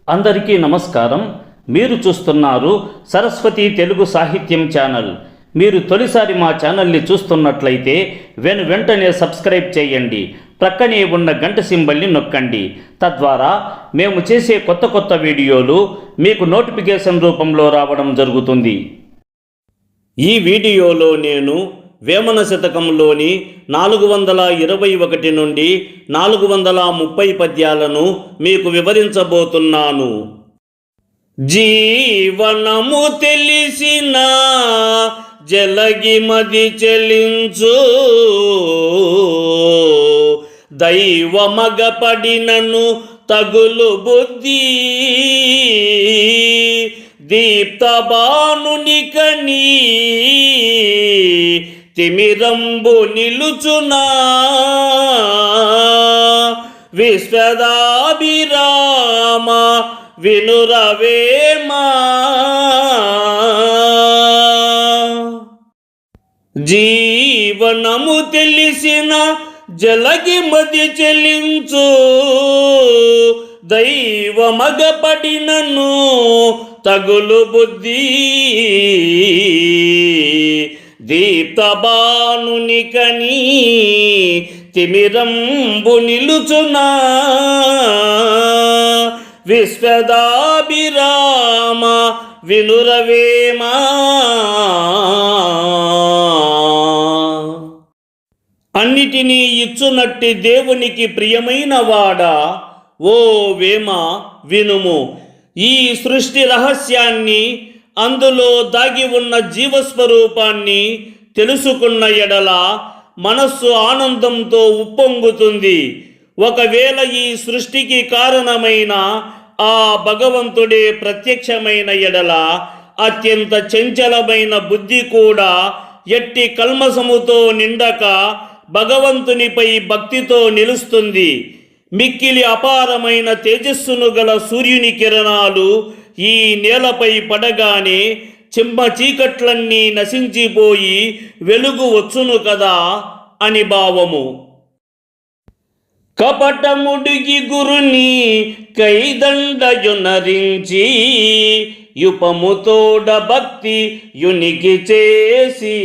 అందరికీ నమస్కారం. మీరు చూస్తున్నారు సరస్వతి తెలుగు సాహిత్యం ఛానల్. మీరు తొలిసారి మా ఛానల్ని చూస్తున్నట్లయితే వెంటనే సబ్స్క్రైబ్ చేయండి. ప్రక్కనే ఉన్న గంట సింబల్ని నొక్కండి. తద్వారా మేము చేసే కొత్త వీడియోలు మీకు నోటిఫికేషన్ రూపంలో రావడం జరుగుతుంది. ఈ వీడియోలో నేను వేమన శతకంలోని 421 నుండి 430 పద్యాలను మీకు వివరించబోతున్నాను. జీవనము తెలిసిన జలగిమది చెలించు, దైవమగపడినను తగులు బుద్ధి, దీప్తబానునికని తిమిరంబు నిలుచునా, విశ్వదాభిరామ వినురవేమా. జీవనము తెలిసిన జలగిమది చెలించు, దైవమగపడినను తగులు బుద్ధి, దీప్తబానునికని తిమిరంబు నిలుచునా, విశ్వదాభిరామ వినురవేమా. అన్నిటినీ ఇచ్చునట్టి దేవునికి ప్రియమైన వాడా, ఓ వేమ వినుము. ఈ సృష్టి రహస్యాన్ని, అందులో దాగి ఉన్న జీవస్వరూపాన్ని తెలుసుకున్న ఎడల మనస్సు ఆనందంతో ఉప్పొంగుతుంది. ఒకవేళ ఈ సృష్టికి కారణమైన ఆ భగవంతుడే ప్రత్యక్షమైన ఎడల అత్యంత చంచలమైన బుద్ధి కూడా ఎట్టి కల్మసముతో నిండక భగవంతునిపై భక్తితో నిలుస్తుంది. మిక్కిలి అపారమైన తేజస్సును గల సూర్యుని కిరణాలు ఈ నేలపై పడగానే చెమ్మ చీకట్లన్నీ నశించిపోయి వెలుగు వచ్చును కదా అని భావము. కపటముడిగి గురుని కైదండయునరించి, యుపముతోడ భక్తి యునికి చేసి,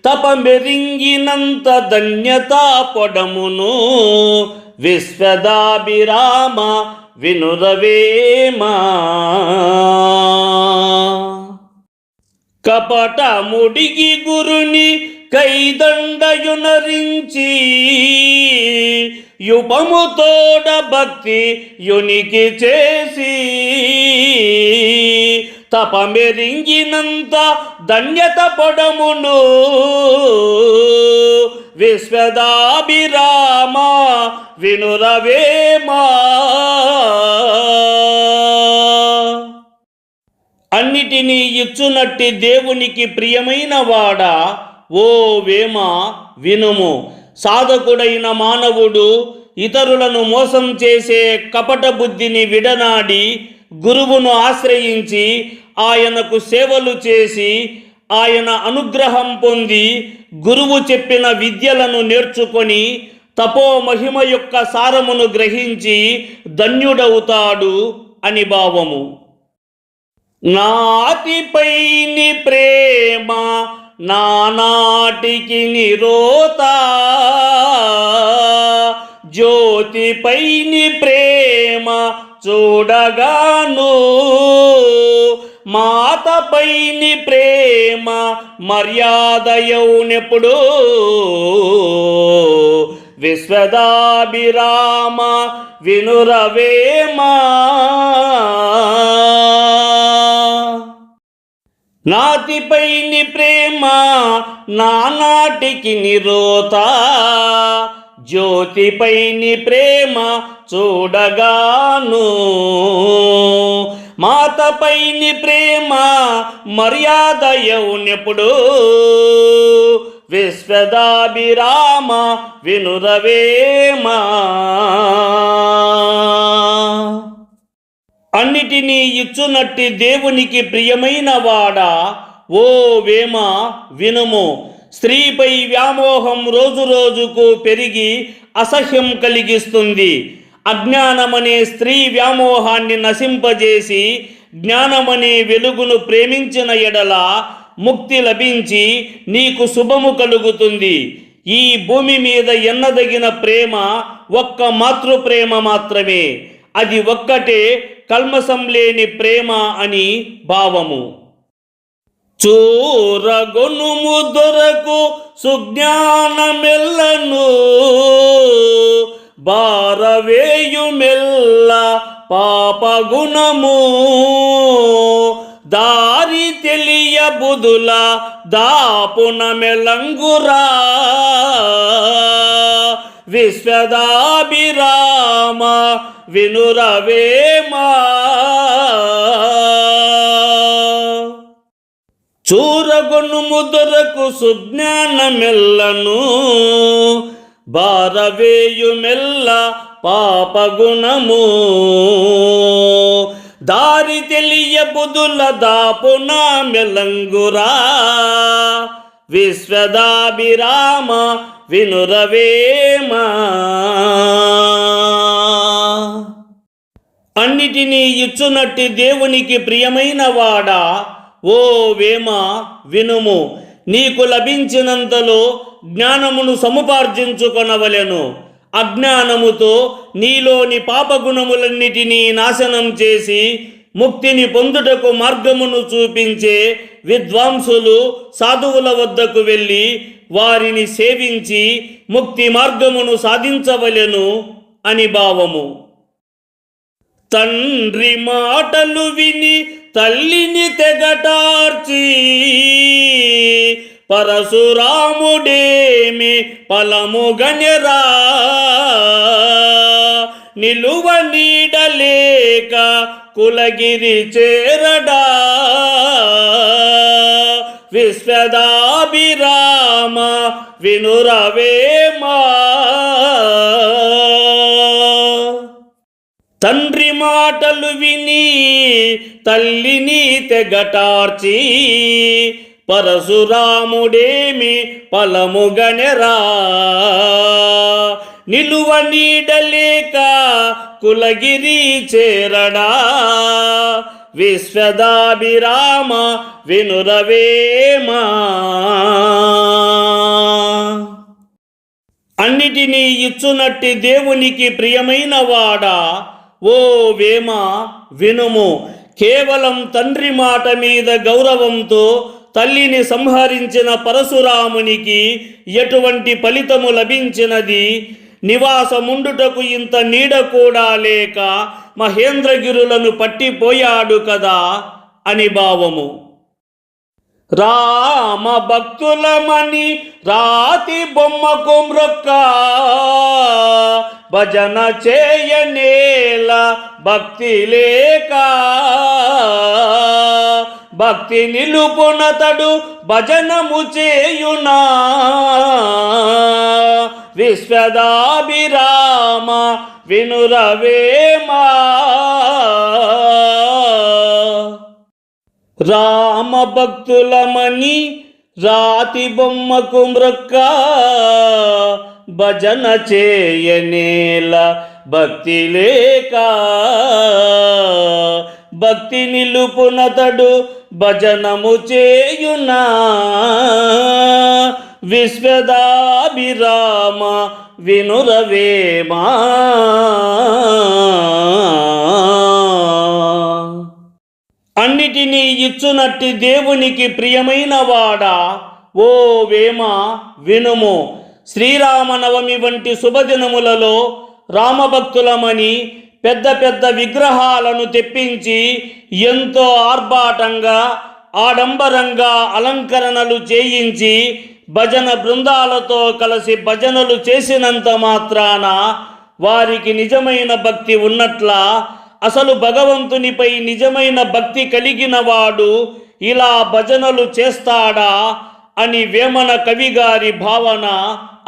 తపమెరింగినంత ధన్యతా పొడమును, విశ్వదాభిరామ వినురవేమా. కపటముడిగి గురుని కైదండయునరించి, యుపముతోడ భక్తి యునికి చేసి, తపమెరింగినంత ధన్యత పొడమును, విశ్వదాభిరామ వినురవేమా. అన్నిటినీ ఇచ్చునట్టి దేవునికి ప్రియమైన వాడా, ఓ వేమ వినుము. సాధకుడైన మానవుడు ఇతరులను మోసం చేసే కపట బుద్ధిని విడనాడి గురువును ఆశ్రయించి ఆయనకు సేవలు చేసి ఆయన అనుగ్రహం పొంది గురువు చెప్పిన విద్యలను నేర్చుకొని తపో మహిమ యొక్క సారమును గ్రహించి ధన్యుడవుతాడు అని భావము. నాతిపైని ప్రేమ నానాటికి నిరోత, జ్యోతిపైని ప్రేమ చూడగాను, మాతపైని ప్రేమ మర్యాదయౌనెప్పుడు, విశ్వదాభిరామ వినురవేమా. నాతిపైని ప్రేమ నానాటికి నిరోత, జ్యోతిపైని ప్రేమ చూడగాను, మాతపైని ప్రేమ మర్యాదయౌనెప్పుడు, విశ్వదాభిరామ వినురవేమా. అన్నిటినీ ఇచ్చునట్టి దేవునికి ప్రియమైన వాడా, ఓ వేమ వినుము. స్త్రీపై వ్యామోహం రోజు రోజుకు పెరిగి అసహ్యం కలిగిస్తుంది. అజ్ఞానమనే స్త్రీ వ్యామోహాన్ని నశింపజేసి జ్ఞానమనే వెలుగును ప్రేమించిన ఎడల ముక్తి లభించి నీకు శుభము కలుగుతుంది. ఈ భూమి మీద ఎన్నదగిన ప్రేమ ఒక్క మాతృప్రేమ మాత్రమే. అది ఒక్కటే కల్మషం లేని ప్రేమ అని భావము. చూరగొనుము దొరకు సుజ్ఞానమెల్లను భారవేయుమెల్ల పాపగుణము దారి తెలియ బుధుల దాపున మెలంగురా విశ్వదాభిరామ వినురవేమా. చూరగొనుము దొరకు సుజ్ఞానమెల్లను భారవేయుమెల్ల పాపగుణము దారి తెలియ బుధుల దాపున మెలంగురా విశ్వదాభిరామ వినురవేమా. అన్నిటినీ ఇచ్చునట్టి దేవునికి ప్రియమైన వాడా, ఓ వేమ వినుము. నీకు లభించినంతలో జ్ఞానమును సముపార్జించుకొనవలెను. అజ్ఞానముతో నీలోని పాపగుణములన్నిటినీ నాశనం చేసి ముక్తిని పొందుటకు మార్గమును చూపించే విద్వాంసులు సాధువుల వద్దకు వెళ్ళి వారిని సేవించి ముక్తి మార్గమును సాధించవలెను అని భావము. తండ్రి మాటలు విని తల్లిని తెగటార్చి పరశురాముడేమి ఫలముగనెరా నిలువ నీడలేక కులగిరి చేరడా విశ్వదాభిరామ వినురవేమా. తండ్రి మాటలు విని తల్లిని తెగటార్చి పరశురాముడేమి ఫలముగనెరా నిలువ నీడలేక కులగిరి చేరడా విశ్వదాభిరామ వినురవేమా. అన్నిటినీ ఇచ్చునట్టి దేవునికి ప్రియమైన వాడా, ఓ వేమ వినుము. కేవలం తండ్రి మాట మీద గౌరవంతో తల్లిని సంహరించిన పరశురామునికి ఎటువంటి ఫలితము లభించినది? నివాసముండుటకు ఇంత నీడ కూడా లేక మహేంద్రగిరులను పట్టిపోయాడు కదా అని భావము. రామ భక్తులమని రాతి బొమ్మకు మ్రొక్క భజన చేయనేల భక్తి లేక భక్తి నిలుపునతడు భజనము చేయునా విశ్వదాభిరామ వినురవేమా. రామ భక్తులమని రాతి బొమ్మకు మ్రొక్క భజన చేయనేల భక్తి లేక భక్తి నిలుపునతడు భజనము చేయునా విశ్వదాభిరామ వినురవేమా. అన్నిటినీ ఇచ్చునట్టి దేవునికి ప్రియమైన వాడా, ఓ వేమ వినుము. శ్రీరామనవమి వంటి శుభదినములలో రామభక్తులమని పెద్ద పెద్ద విగ్రహాలను తెప్పించి ఎంతో ఆర్భాటంగా ఆడంబరంగా అలంకరణలు చేయించి భజన బృందాలతో కలిసి భజనలు చేసినంత మాత్రాన వారికి నిజమైన భక్తి ఉన్నట్లా? అసలు భగవంతునిపై నిజమైన భక్తి కలిగిన వాడు ఇలా భజనలు చేస్తాడా అని వేమన కవిగారి భావన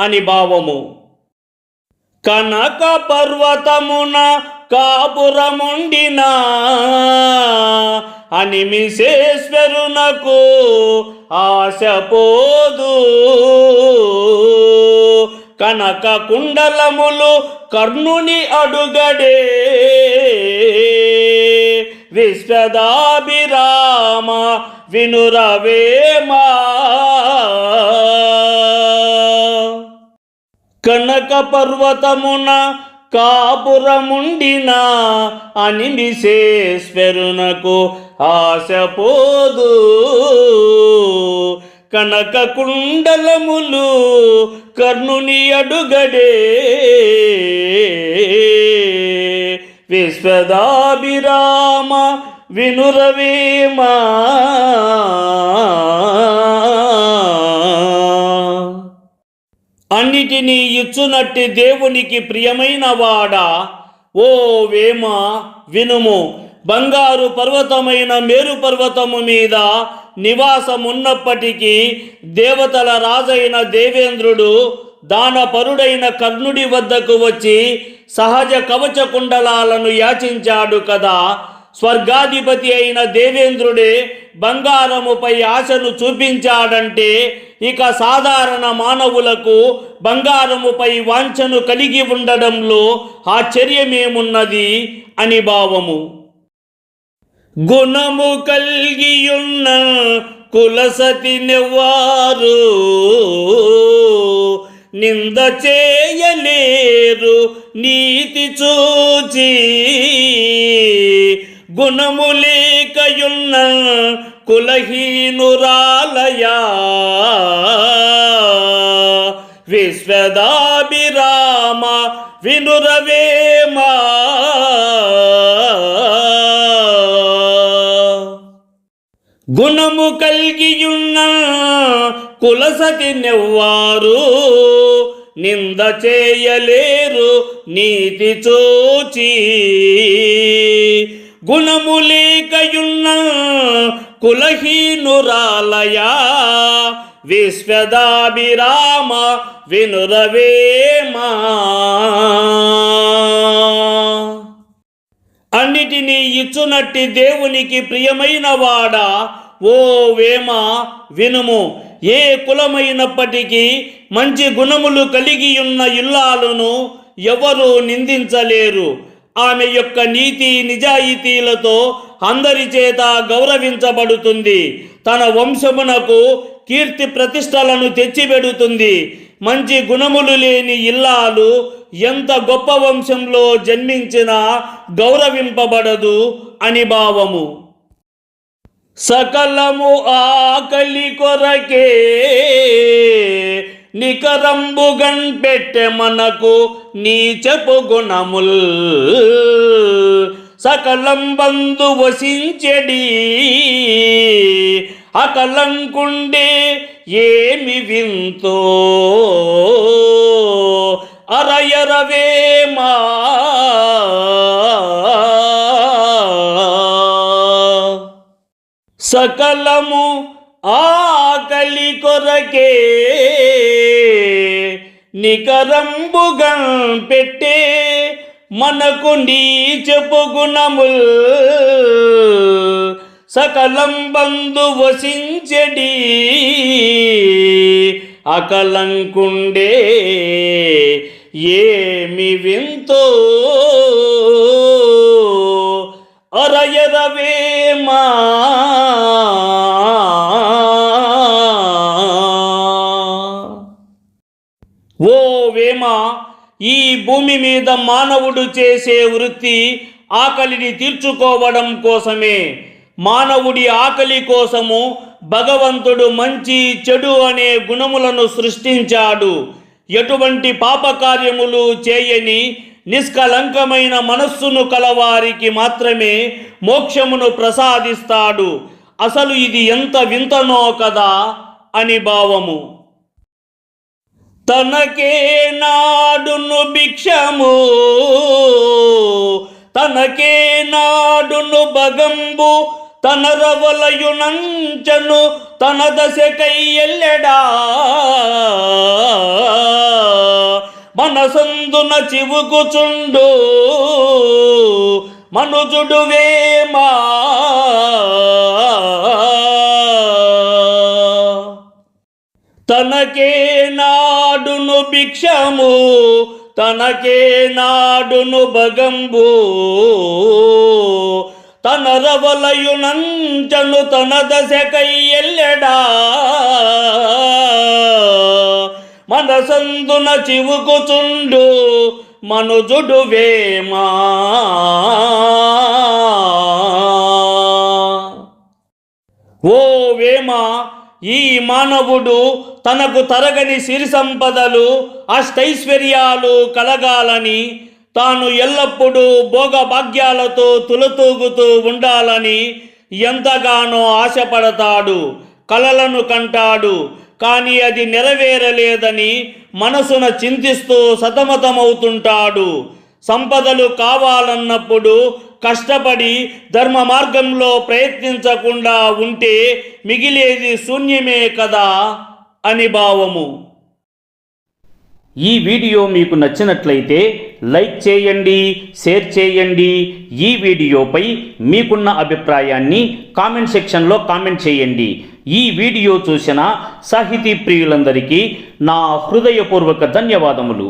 అని భావము. కనక పర్వతమున కాపురముండిన అనిమిషేశ్వరునకు ఆశపోదు కనక కుండలములు కర్ణుని అడుగడే విశ్వదాభిరామ వినురవేమా కనక పర్వతమున కాపురముండిన అనిమిషేశ్వరునకు ఆశపోదు కనక కుండలములు కర్ణుని అడుగడే విశ్వదాభిరామ వినురవేమా అన్నిటినీ ఇచ్చునట్టి దేవునికి ప్రియమైన వాడా ఓ వేమ వినుము. బంగారు పర్వతమైన మేరు పర్వతము మీద నివాసమున్నప్పటికీ దేవతల రాజైన దేవేంద్రుడు దానపరుడైన కర్ణుడి వద్దకు వచ్చి సహజ కవచ కుండలాలను యాచించాడు కదా. స్వర్గాధిపతి అయిన దేవేంద్రుడే బంగారముపై ఆశను చూపించాడంటే ఇక సాధారణ మానవులకు బంగారముపై వాంఛను కలిగి ఉండడంలో ఆశ్చర్యమేమున్నది అని భావము. గుణము కలిగియున్న కులసతి నెవ్వారు నింద చేయలేరు నీతి చూచి గుణము లేకయున్న కులహీనురాలయా విశ్వదాభిరామ వినురవేమా గుణము కలిగియున్న కులసతి నెవ్వారు నింద చేయలేరు నీతి చూచి గుణము లేకయున్న కులహీనురాలయా విశ్వదాభిరామ వినురవేమా అన్నిటినీ ఇచ్చునట్టి దేవునికి ప్రియమైన వాడా ఓ వేమ వినుము. ఏ కులమైనప్పటికీ మంచి గుణములు కలిగి ఉన్న ఇల్లాలను ఎవరు నిందించలేరు. ఆమె యొక్క నీతి నిజాయితీలతో అందరి చేత గౌరవించబడుతుంది. తన వంశమునకు కీర్తి ప్రతిష్టలను తెచ్చిపెడుతుంది. మంచి గుణములు లేని ఇల్లాలు ఎంత గొప్ప వంశంలో జన్మించినా గౌరవింపబడదు అని భావము. సకలము ఆకలి కొరకే నికరంబుగన్ పెట్టె మనకు నీచపు గుణముల్ సకలం బంధు వసించెడి అకలంకుండే ఏమి వింతో అరయరవేమా సకలము ఆకలి కొరకే నికరంబుగా పెట్టే మనకు నీచపు గుణముల్ సకలం బంధు వసించెడి అకలంకుండే ఏమి వింతో అరయరవేమా ఓ వేమ ఈ భూమి మీద మానవుడు చేసే వృత్తి ఆకలిని తీర్చుకోవడం కోసమే. మానవుడి ఆకలి కోసము భగవంతుడు మంచి చెడు అనే గుణములను సృష్టించాడు. ఎటువంటి పాపకార్యములు చేయని నిష్కలంకమైన మనస్సును కలవారికి మాత్రమే మోక్షమును ప్రసాదిస్తాడు. అసలు ఇది ఎంత వింతనో కదా అని భావము. తనకే నాడును భిక్షము తనకే నాడును భగంబు తన రవలయునంచను తన దశకై ఎల్లెడా మనసందున చివుకుచుండు మనుజుడు వేమా తనకే నా నాడును భిక్షము తనకే నాడును భగంబు తన రవలయునంచను తన దశకై ఎల్లెడా మనసందున చివుకుచుండు మనుజుడు వేమా. ఓ వేమ, ఈ మానవుడు తనకు తరగని సిరి సంపదలు అష్టైశ్వర్యాలు కలగాలని, తాను ఎల్లప్పుడూ భోగభాగ్యాలతో తులతూగుతూ ఉండాలని ఎంతగానో ఆశపడతాడు, కలలను కంటాడు. కానీ అది నెరవేరలేదని మనసున చింతిస్తూ సతమతమవుతుంటాడు. సంపదలు కావాలన్నప్పుడు కష్టపడి ధర్మ మార్గంలో ప్రయత్నించకుండా ఉంటే మిగిలేది శూన్యమే కదా అని భావము. ఈ వీడియో మీకు నచ్చినట్లయితే లైక్ చేయండి, షేర్ చేయండి. ఈ వీడియోపై మీకున్న అభిప్రాయాన్ని కామెంట్ సెక్షన్లో కామెంట్ చేయండి. ఈ వీడియో చూసిన సాహితీ ప్రియులందరికీ నా హృదయపూర్వక ధన్యవాదములు.